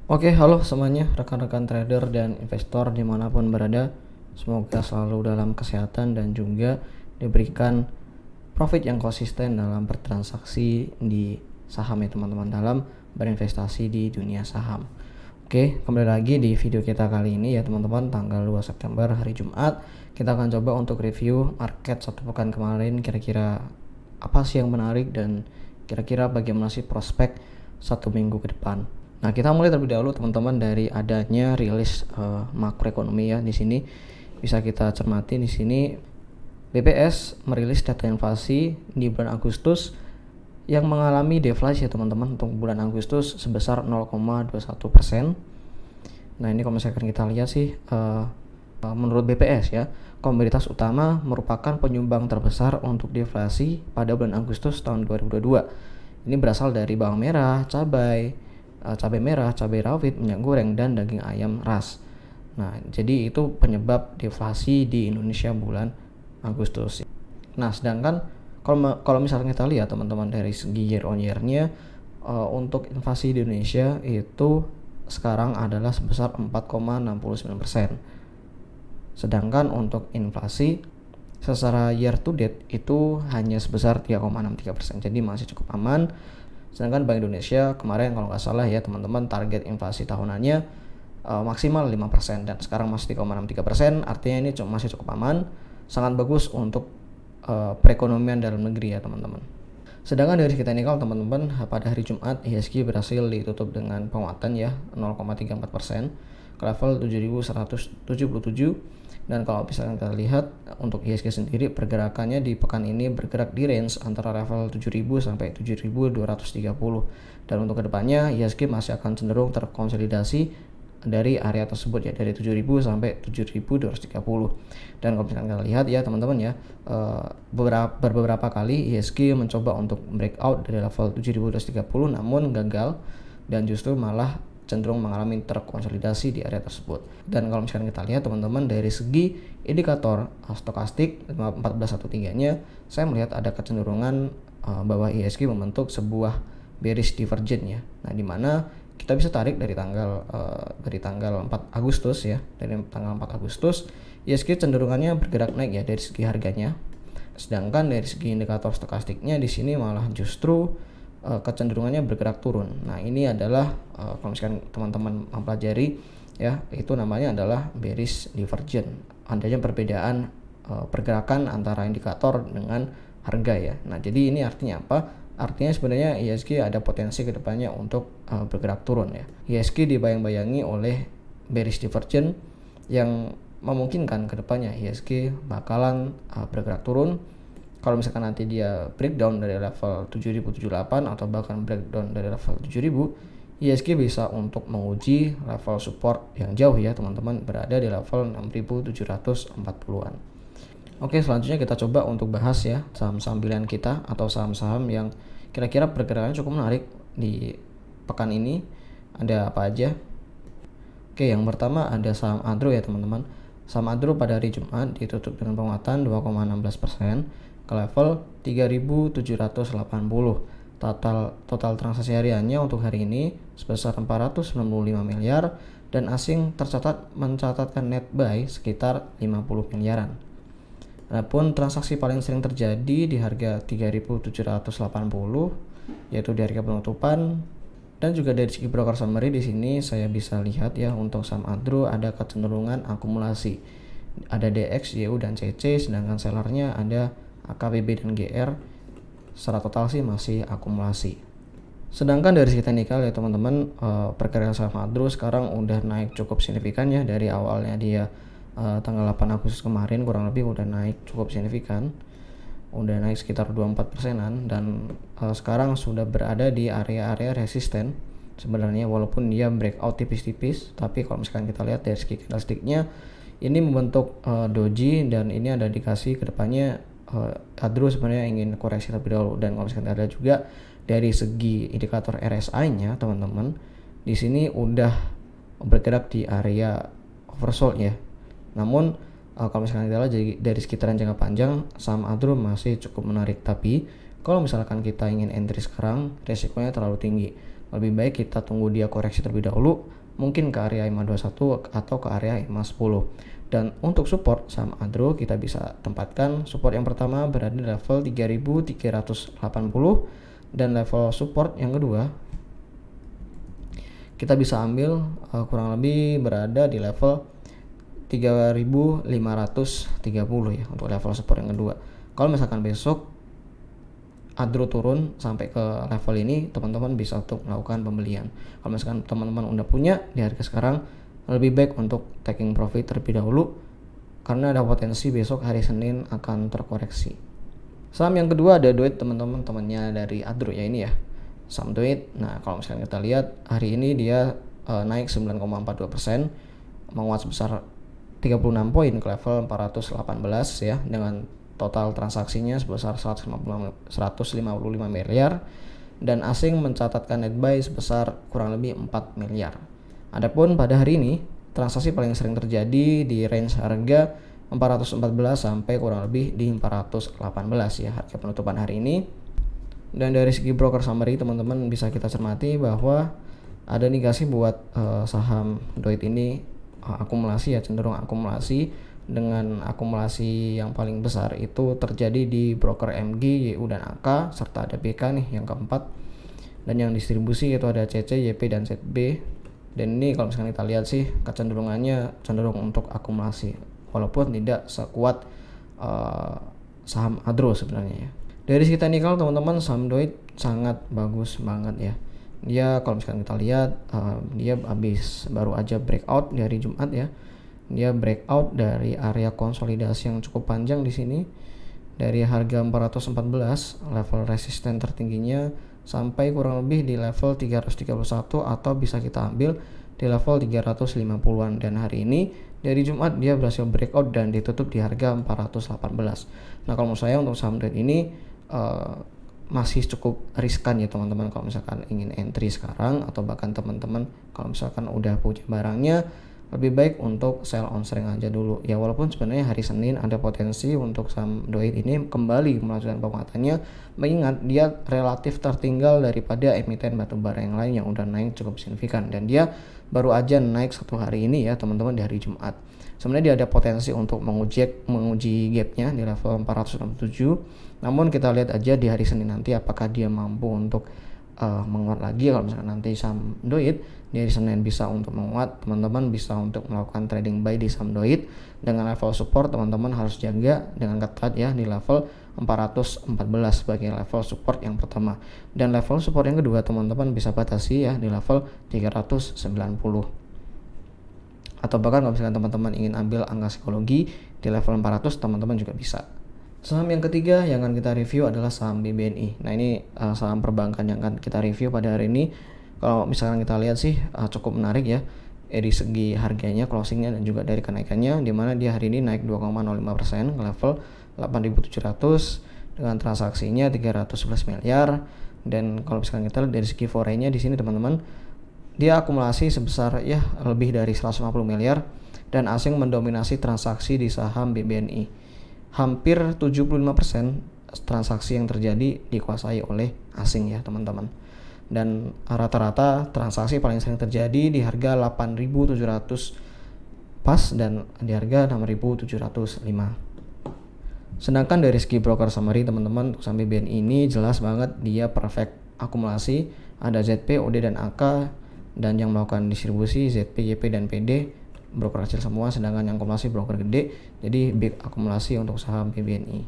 Oke, halo semuanya, rekan-rekan trader dan investor dimanapun berada. Semoga selalu dalam kesehatan dan juga diberikan profit yang konsisten dalam bertransaksi di saham ya teman-teman, dalam berinvestasi di dunia saham. Oke, kembali lagi di video kita kali ini ya teman-teman, tanggal 2 September hari Jumat. Kita akan coba untuk review market satu pekan kemarin, kira-kira apa sih yang menarik dan kira-kira bagaimana sih prospek satu minggu ke depan. Nah, kita mulai terlebih dahulu teman-teman dari adanya rilis makroekonomi ya. Di sini bisa kita cermati di sini BPS merilis data inflasi di bulan Agustus yang mengalami deflasi ya teman-teman untuk bulan Agustus sebesar 0,21%. Nah, ini kalau misalkan kita lihat sih menurut BPS ya, komoditas utama merupakan penyumbang terbesar untuk deflasi pada bulan Agustus tahun 2022. Ini berasal dari bawang merah, cabai merah, cabai rawit, minyak goreng, dan daging ayam ras. Nah, jadi itu penyebab deflasi di Indonesia bulan Agustus. Nah, sedangkan kalau misalnya kita lihat teman-teman dari segi year on year-nya, untuk inflasi di Indonesia itu sekarang adalah sebesar 4,69%. Sedangkan untuk inflasi secara year to date itu hanya sebesar 3,63%. Jadi masih cukup aman. Sedangkan Bank Indonesia kemarin kalau nggak salah ya teman-teman, target inflasi tahunannya maksimal 5% dan sekarang masih 3,63%. Artinya ini masih cukup aman, sangat bagus untuk perekonomian dalam negeri ya teman-teman. Sedangkan dari segi teknikal teman-teman, pada hari Jumat IHSG berhasil ditutup dengan penguatan ya 0,34% ke level 7.177. Dan kalau misalnya kita lihat untuk IHSG sendiri, pergerakannya di pekan ini bergerak di range antara level 7.000 sampai 7.230. Dan untuk kedepannya IHSG masih akan cenderung terkonsolidasi dari area tersebut ya, dari 7.000 sampai 7.230. Dan kalau misalnya kita lihat ya teman-teman ya, beberapa kali IHSG mencoba untuk breakout dari level 7.230 namun gagal dan justru malah cenderung mengalami terkonsolidasi di area tersebut. Dan kalau misalkan kita lihat teman-teman dari segi indikator stokastik 1413-nya, saya melihat ada kecenderungan bahwa IHSG membentuk sebuah bearish divergence ya. Nah, di mana kita bisa tarik dari tanggal 4 Agustus ya. Dari tanggal 4 Agustus IHSG cenderungannya bergerak naik ya dari segi harganya. Sedangkan dari segi indikator stokastiknya di sini malah justru kecenderungannya bergerak turun. Nah, ini adalah kalau misalkan teman-teman mempelajari ya, itu namanya adalah bearish divergence. Adanya perbedaan pergerakan antara indikator dengan harga ya. Nah, jadi ini artinya apa? Artinya sebenarnya IHSG ada potensi kedepannya untuk bergerak turun ya. IHSG dibayang-bayangi oleh bearish divergence yang memungkinkan kedepannya IHSG bakalan bergerak turun. Kalau misalkan nanti dia breakdown dari level 7078 atau bahkan breakdown dari level 7000, IHSG bisa untuk menguji level support yang jauh ya teman-teman, berada di level 6740-an. Oke, selanjutnya kita coba untuk bahas ya saham-saham pilihan kita atau saham-saham yang kira-kira pergerakannya cukup menarik di pekan ini. Ada apa aja? Oke, yang pertama ada saham Adro ya teman-teman. Saham Adro pada hari Jumat ditutup dengan penguatan 2,16% ke level 3.780. Total transaksi hariannya untuk hari ini sebesar 495 miliar dan asing mencatatkan net buy sekitar 50 miliaran. Adapun transaksi paling sering terjadi di harga 3.780 yaitu di harga penutupan. Dan juga dari segi broker summary di sini saya bisa lihat ya, untuk saham Adro ada kecenderungan akumulasi. Ada DX, YU dan CC, sedangkan sellernya ada AKBB dan GR. Secara total sih masih akumulasi. Sedangkan dari segi teknikal ya teman-teman, pergerakan saham Adro sekarang udah naik cukup signifikan ya. Dari awalnya dia tanggal 8 Agustus kemarin kurang lebih udah naik cukup signifikan, udah naik sekitar 24%-an dan sekarang sudah berada di area-area resisten sebenarnya, walaupun dia breakout tipis-tipis. Tapi kalau misalkan kita lihat dari segi candlesticknya, ini membentuk doji dan ini ada indikasi kedepannya Adro sebenarnya ingin koreksi terlebih dahulu. Dan kalau misalkan ada juga dari segi indikator RSI-nya teman-teman, di sini udah bergerak di area oversold ya. Namun kalau misalkan kita lihat dari sekitaran jangka panjang, saham Adro masih cukup menarik. Tapi kalau misalkan kita ingin entry sekarang, resikonya terlalu tinggi. lebih baik kita tunggu dia koreksi terlebih dahulu, mungkin ke area EMA 21 atau ke area EMA 10. Dan untuk support saham Adro kita bisa tempatkan support yang pertama berada di level 3.380 dan level support yang kedua kita bisa ambil kurang lebih berada di level 3.530 ya untuk level support yang kedua. Kalau misalkan besok Adro turun sampai ke level ini, teman-teman bisa untuk melakukan pembelian. Kalau misalkan teman-teman udah punya di harga sekarang, lebih baik untuk taking profit terlebih dahulu karena ada potensi besok hari Senin akan terkoreksi. Saham yang kedua ada Doit, teman-teman, temannya dari Adro ya ini ya, saham Doit. Nah kalau misalkan kita lihat hari ini dia naik 9,42%, menguat sebesar 36 poin ke level 418 ya, dengan total transaksinya sebesar 155 miliar dan asing mencatatkan net buy sebesar kurang lebih 4 miliar. Adapun pada hari ini transaksi paling sering terjadi di range harga 414 sampai kurang lebih di 418 ya harga penutupan hari ini. Dan dari segi broker summary teman-teman bisa kita cermati bahwa ada negasi buat saham Doit ini akumulasi ya, cenderung akumulasi, dengan akumulasi yang paling besar itu terjadi di broker MG, YU dan AK, serta ada BK nih yang keempat, dan yang distribusi itu ada CC, YP dan ZB. Dan ini kalau misalkan kita lihat sih kecenderungannya cenderung untuk akumulasi walaupun tidak sekuat saham Adro sebenarnya ya. Dari segi teknikal teman-teman saham Doit sangat bagus banget ya. Dia kalau misalkan kita lihat dia baru aja breakout di hari Jumat ya. Dia breakout dari area konsolidasi yang cukup panjang di sini dari harga 414 level resisten tertingginya sampai kurang lebih di level 331 atau bisa kita ambil di level 350-an, dan hari ini dari Jumat dia berhasil breakout dan ditutup di harga 418. Nah kalau menurut saya untuk saham Doit ini masih cukup riskan ya teman-teman kalau misalkan ingin entry sekarang, atau bahkan teman-teman kalau misalkan udah punya barangnya lebih baik untuk sell on string aja dulu ya, walaupun sebenarnya hari Senin ada potensi untuk saham Doit ini kembali melanjutkan penguatannya, mengingat dia relatif tertinggal daripada emiten batubara yang lain yang udah naik cukup signifikan, dan dia baru aja naik satu hari ini ya teman-teman di hari Jumat. Sebenarnya dia ada potensi untuk menguji gapnya di level 467, namun kita lihat aja di hari Senin nanti apakah dia mampu untuk menguat lagi. Kalau misalkan nanti saham Doit di hari Senin bisa untuk menguat, teman-teman bisa untuk melakukan trading buy di saham Doit. Dengan level support teman-teman harus jaga dengan ketat ya di level 414 sebagai level support yang pertama, dan level support yang kedua teman-teman bisa batasi ya di level 390, atau bahkan kalau misalkan teman-teman ingin ambil angka psikologi di level 400 teman-teman juga bisa. Saham yang ketiga yang akan kita review adalah saham BBNI. Nah ini saham perbankan yang akan kita review pada hari ini. Kalau misalkan kita lihat sih cukup menarik ya dari segi harganya, closingnya, dan juga dari kenaikannya, di mana dia hari ini naik 2,05% ke level 8.700 dengan transaksinya 311 miliar. Dan kalau misalkan kita lihat dari segi foreign-nya di sini teman-teman, dia akumulasi sebesar ya lebih dari 150 miliar dan asing mendominasi transaksi di saham BBNI. Hampir 75% transaksi yang terjadi dikuasai oleh asing ya teman-teman. Dan rata-rata transaksi paling sering terjadi di harga 8.700 pas dan di harga 6.705. Sedangkan dari segi broker summary teman-teman, untuk saham BBNI ini jelas banget dia perfect akumulasi, ada ZP, OD dan AK, dan yang melakukan distribusi ZP, YP dan PD broker kecil semua, sedangkan yang akumulasi broker gede, jadi big akumulasi untuk saham BBNI.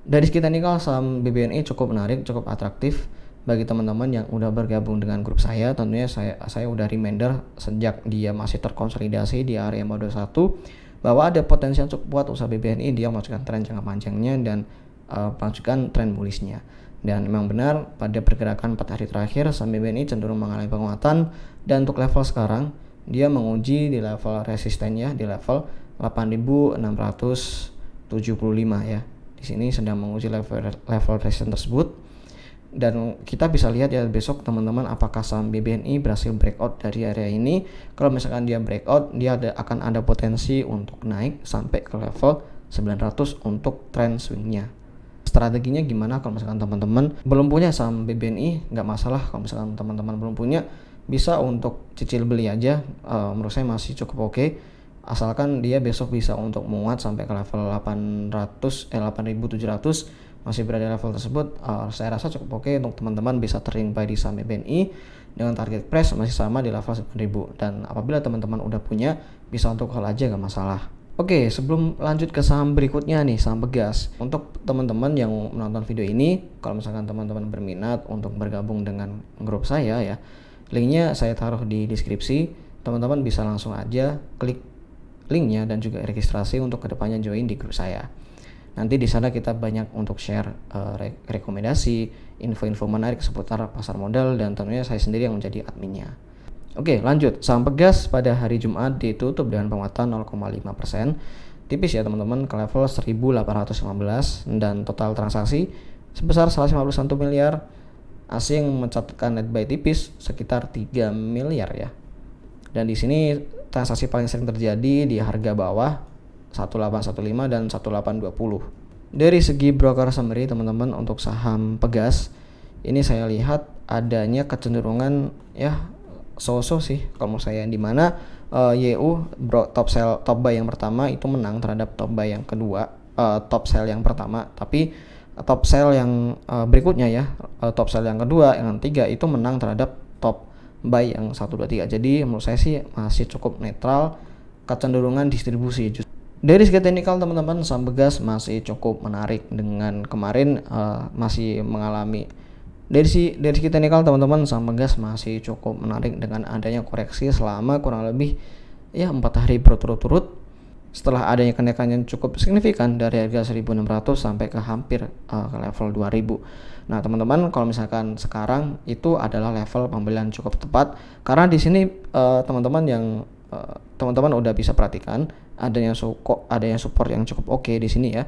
Dari segi teknikal saham BBNI cukup menarik, cukup atraktif bagi teman-teman yang udah bergabung dengan grup saya. Tentunya saya udah reminder sejak dia masih terkonsolidasi di area mode 1 bahwa ada potensi yang cukup kuat usaha BBNI, dia melanjutkan tren jangka panjangnya dan melanjutkan tren bullish-nya. Dan memang benar pada pergerakan 4 hari terakhir saham BBNI cenderung mengalami penguatan, dan untuk level sekarang dia menguji di level resistennya di level 8.675 ya. Di sini sedang menguji level resisten tersebut, dan kita bisa lihat ya besok teman-teman apakah saham BBNI berhasil breakout dari area ini. Kalau misalkan dia breakout, dia akan ada potensi untuk naik sampai ke level 900 untuk trend swingnya. strateginya gimana kalau misalkan teman-teman belum punya saham BBNI, nggak masalah kalau misalkan teman-teman belum punya, bisa untuk cicil beli aja. Menurut saya masih cukup oke, asalkan dia besok bisa untuk menguat sampai ke level 8.700 masih berada di level tersebut. Saya rasa cukup oke untuk teman-teman bisa trading buy di saham BBNI dengan target price masih sama di level 9.000, dan apabila teman-teman udah punya bisa untuk hold aja, gak masalah. Oke, sebelum lanjut ke saham berikutnya nih, saham Pegas. Untuk teman-teman yang menonton video ini, kalau misalkan teman-teman berminat untuk bergabung dengan grup saya ya, linknya saya taruh di deskripsi. Teman-teman bisa langsung aja klik linknya dan juga registrasi untuk kedepannya join di grup saya. Nanti di sana kita banyak untuk share rekomendasi, info-info menarik seputar pasar modal, dan tentunya saya sendiri yang menjadi adminnya. Oke, lanjut. Saham Pegas pada hari Jumat ditutup dengan penguatan 0,5%. Tipis ya teman-teman, ke level 1.815, dan total transaksi sebesar 151 miliar. Asing mencatatkan net buy tipis sekitar 3 miliar ya. Dan di sini transaksi paling sering terjadi di harga bawah 1815 dan 1820. Dari segi broker summary teman-teman, untuk saham Pegas ini saya lihat adanya kecenderungan ya so-so sih kalau menurut saya, di mana YU top buy yang pertama itu menang terhadap top buy yang kedua, top sell yang pertama, tapi top sell yang berikutnya ya, top sell yang kedua, yang ketiga itu menang terhadap top buy yang 1, 2, 3. Jadi menurut saya sih masih cukup netral, kecenderungan distribusi. Dari segi teknikal teman-teman, saham Pegas masih cukup menarik dengan kemarin masih mengalami, dari segi teknikal teman-teman, saham Pegas masih cukup menarik dengan adanya koreksi selama kurang lebih ya 4 hari berturut-turut setelah adanya kenaikan yang cukup signifikan dari harga 1.600 sampai ke hampir ke level 2.000. Nah teman-teman, kalau misalkan sekarang itu adalah level pembelian cukup tepat, karena di sini teman-teman udah bisa perhatikan adanya support yang cukup oke di sini ya.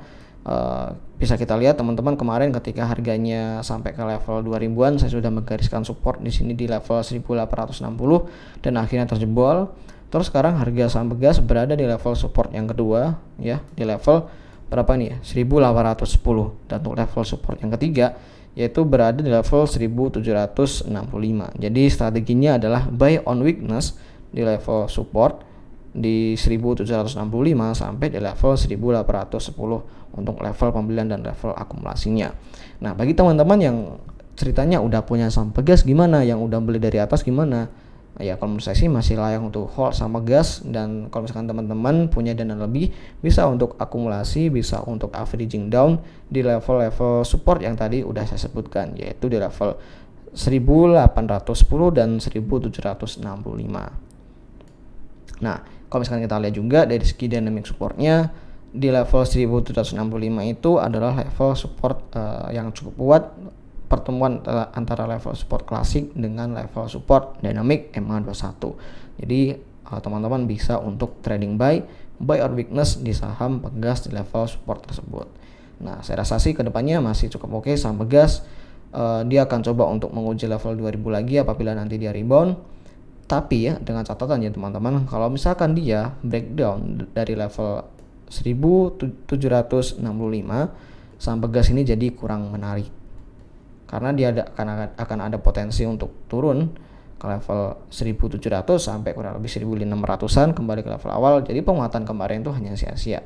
Bisa kita lihat teman-teman, kemarin ketika harganya sampai ke level 2000-an saya sudah menggariskan support di sini di level 1860 dan akhirnya terjebol. Terus sekarang harga saham Pegas berada di level support yang kedua ya, di level berapa nih ya, 1810, dan untuk level support yang ketiga yaitu berada di level 1765. Jadi strateginya adalah buy on weakness di level support di 1765 sampai di level 1810 untuk level pembelian dan level akumulasinya. Nah, bagi teman-teman yang ceritanya udah punya saham Pegas gimana, yang udah beli dari atas gimana? Ya kalau menurut saya sih masih layak untuk hold saham Pegas, dan kalau misalkan teman-teman punya dana lebih bisa untuk akumulasi, bisa untuk averaging down di level-level support yang tadi udah saya sebutkan, yaitu di level 1810 dan 1765. Nah, kalau misalkan kita lihat juga dari segi dynamic supportnya di level 1765 itu adalah level support yang cukup kuat, pertemuan antara level support klasik dengan level support dynamic MA21. Jadi teman-teman bisa untuk trading buy or weakness di saham Pegas di level support tersebut. Nah, saya rasa sih kedepannya masih cukup oke saham Pegas. Dia akan coba untuk menguji level 2000 lagi apabila nanti dia rebound. Tapi ya dengan catatan ya teman-teman, kalau misalkan dia breakdown dari level 1765, saham Pegas ini jadi kurang menarik, karena dia akan ada potensi untuk turun ke level 1700 sampai kurang lebih 1600-an kembali ke level awal. Jadi penguatan kemarin itu hanya sia-sia.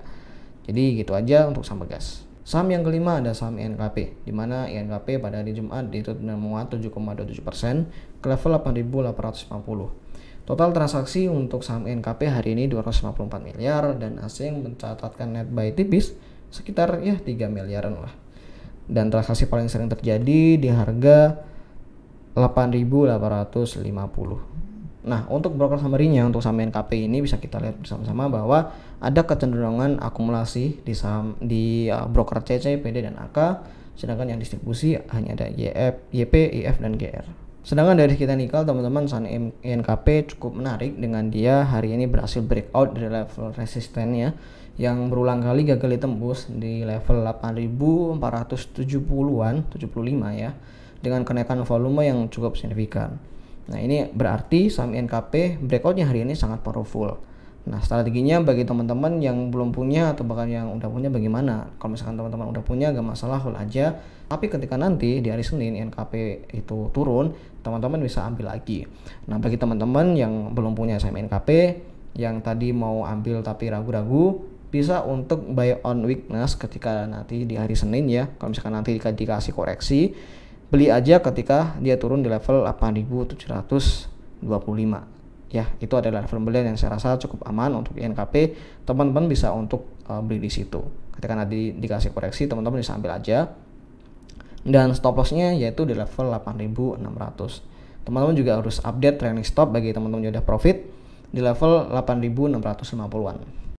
Jadi gitu aja untuk saham Pegas. Saham yang kelima ada saham INKP, di mana INKP pada hari Jumat ditutup dengan menguat 7,27% ke level 8.850. Total transaksi untuk saham INKP hari ini 254 miliar dan asing mencatatkan net buy tipis sekitar ya 3 miliaran lah. Dan transaksi paling sering terjadi di harga 8.850. Nah, untuk broker summary-nya untuk saham INKP ini bisa kita lihat bersama-sama bahwa ada kecenderungan akumulasi di saham di broker CC, PD dan AK, sedangkan yang distribusi hanya ada YP, IF dan GR. Sedangkan dari segi teknikal teman-teman, saham INKP cukup menarik dengan dia hari ini berhasil breakout dari level resistennya yang berulang kali gagal ditembus di level 8.470-an, 75 ya, dengan kenaikan volume yang cukup signifikan. Nah, ini berarti saham INKP breakoutnya hari ini sangat powerful. Nah, strateginya bagi teman-teman yang belum punya atau bahkan yang udah punya bagaimana? Kalau misalkan teman-teman udah punya gak masalah, hold aja. Tapi ketika nanti di hari Senin NKP itu turun, teman-teman bisa ambil lagi. Nah, bagi teman-teman yang belum punya SM NKP, yang tadi mau ambil tapi ragu-ragu, bisa untuk buy on weakness ketika nanti di hari Senin ya. Kalau misalkan nanti dikasih koreksi, beli aja ketika dia turun di level 8.725. Ya, itu adalah level pembelian yang saya rasa cukup aman untuk INKP. Teman-teman bisa untuk beli di situ. Ketika nanti dikasih koreksi, teman-teman bisa ambil aja. Dan stop lossnya yaitu di level 8.600. Teman-teman juga harus update trailing stop bagi teman-teman yang udah profit di level 8.650-an.